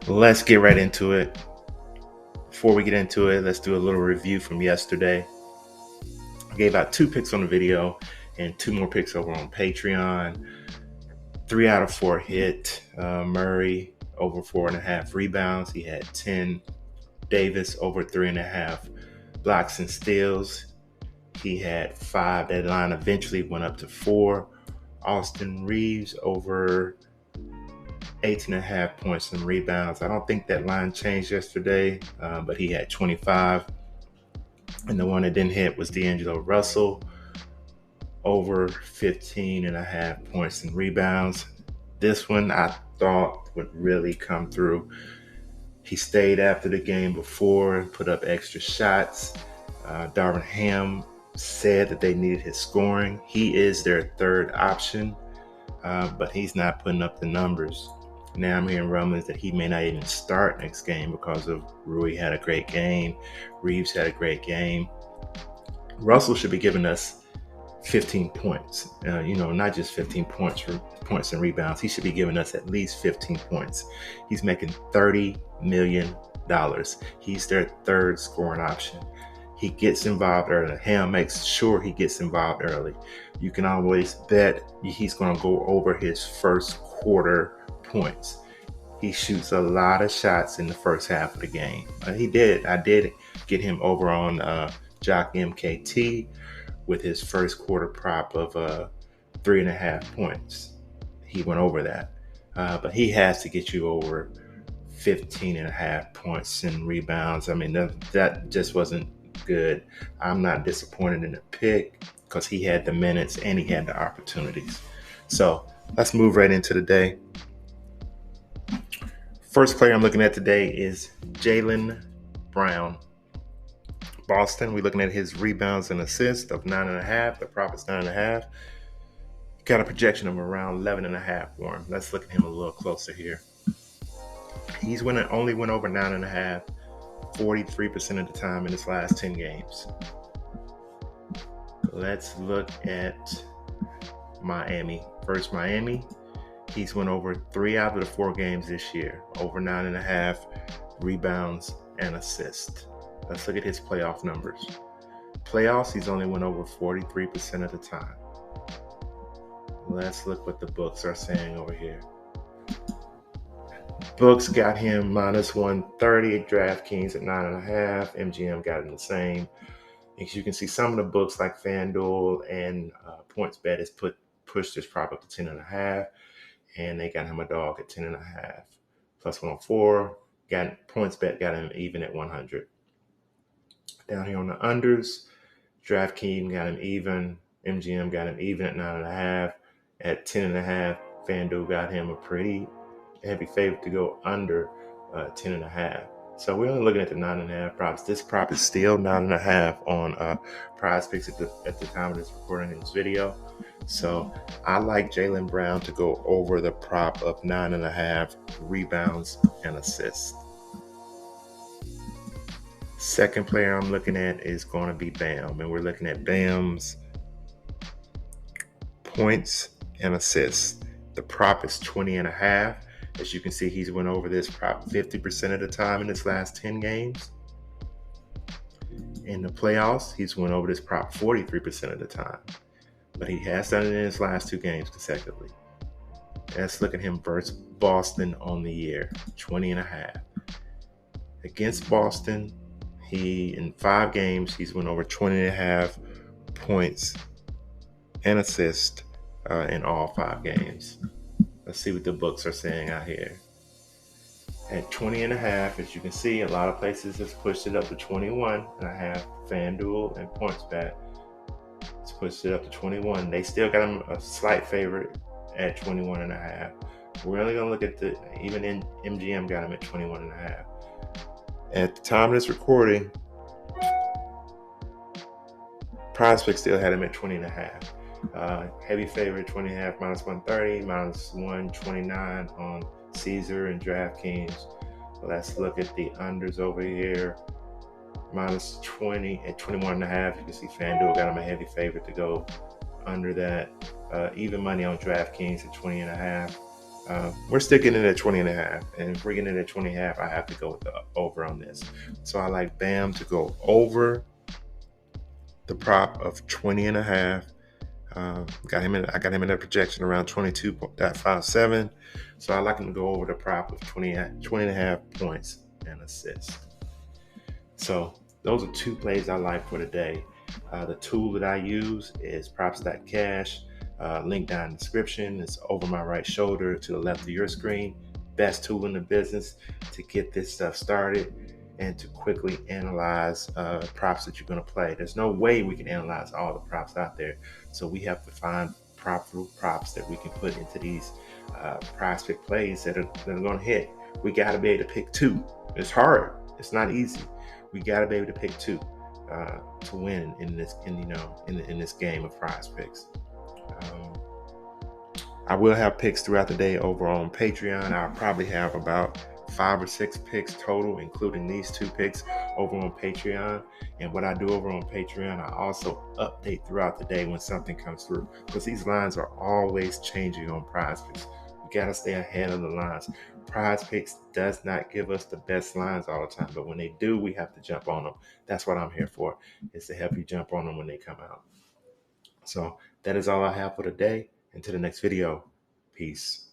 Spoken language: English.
Let's get right into it. Before we get into it, let's do a little review from yesterday. I gave out 2 picks on the video and 2 more picks over on Patreon. 3 out of 4 hit. Murray over 4.5 rebounds. He had 10. Davis over 3.5 blocks and steals. He had 5. That line eventually went up to 4. Austin Reeves over 18.5 points and rebounds. I don't think that line changed yesterday, but he had 25. And the one that didn't hit was D'Angelo Russell over 15.5 points and rebounds. This one I thought would really come through. He stayed after the game before and put up extra shots. Darvin Ham said that they needed his scoring. He is their third option, but he's not putting up the numbers. Now I'm hearing rumblings that he may not even start next game because of Rui had a great game. Reeves had a great game. Russell should be giving us 15 points. Not just 15 points for points and rebounds. He should be giving us at least 15 points. He's making $30 million. He's their third scoring option. He gets involved early. Ham makes sure he gets involved early. You can always bet he's going to go over his first quarter points. He shoots a lot of shots in the first half of the game. I did get him over on Jock MKT with his first quarter prop of 3.5 points. He went over that. But he has to get you over 15.5 points and rebounds. I mean, that just wasn't good. I'm not disappointed in the pick because he had the minutes and he had the opportunities. So let's move right into the day. First player I'm looking at today is Jaylen Brown. Boston, we're looking at his rebounds and assists of 9.5. The prop is 9.5. Got a projection of around 11.5 for him. Let's look at him a little closer here. He's only went over 9.5, 43% of the time in his last 10 games. Let's look at Miami. First, Miami. He's went over 3 out of the 4 games this year, over 9.5 rebounds and assists. Let's look at his playoff numbers. Playoffs, he's only went over 43% of the time. Let's look what the books are saying over here. Books got him minus 130 at DraftKings at 9.5. MGM got him the same. As you can see, some of the books like FanDuel and PointsBet has pushed this prop up to 10.5. And they got him a dog at 10.5. Plus 104. PointsBet got him even at 100. Down here on the unders, DraftKings got him even. MGM got him even at 9.5. At 10.5, FanDuel got him a pretty heavy favorite to go under 10.5. So we're only looking at the 9.5 props. This prop is still 9.5 on Prizepicks at the time of this recording in this video. So I like Jaylen Brown to go over the prop of 9.5 rebounds and assists. Second player I'm looking at is going to be Bam, and we're looking at Bam's points and assists. The prop is 20.5. As you can see, he's went over this prop 50% of the time in his last 10 games. In the playoffs, he's went over this prop 43% of the time. But he has done it in his last 2 games consecutively. Let's look at him versus Boston on the year, 20.5. Against Boston, in 5 games, he's went over 20.5 points and assists in all 5 games. Let's see what the books are saying out here. At 20.5, as you can see, a lot of places has pushed it up to 21.5. FanDuel and PointsBet has pushed it up to 21. They still got him a slight favorite at 21.5. We're only gonna look at even in MGM got him at 21.5. At the time of this recording, Prizepicks still had him at 20.5. Heavy favorite 20.5 minus 130, minus 129 on Caesar and DraftKings. Let's look at the unders over here. Minus 20 at 21.5. You can see FanDuel got him a heavy favorite to go under that. Even money on DraftKings at 20.5. We're sticking it at 20 and a half. And if we're getting it at 20 and a half, I have to go with the over on this. So I like Bam to go over the prop of 20 and a half. I got him in a projection around 22.57. So I like him to go over the prop of 20 and a half points and assists. So those are two plays I like for today. The tool that I use is Props.cash. Link down in the description. It's over my right shoulder to the left of your screen. Best tool in the business to get this stuff started and to quickly analyze props that you're going to play. There's no way we can analyze all the props out there. So we have to find profitable props that we can put into these Prizepicks plays that are going to hit. We got to be able to pick two. It's hard. It's not easy. We got to be able to pick two to win in this game of Prizepicks. I will have picks throughout the day over on Patreon. I'll probably have about 5 or 6 picks total, including these 2 picks over on Patreon. And what I do over on Patreon, I also update throughout the day when something comes through, because these lines are always changing on Prizepicks. We got to stay ahead of the lines. Prizepicks does not give us the best lines all the time, but when they do, we have to jump on them. That's what I'm here for, is to help you jump on them when they come out. So that is all I have for today. Until the next video, peace.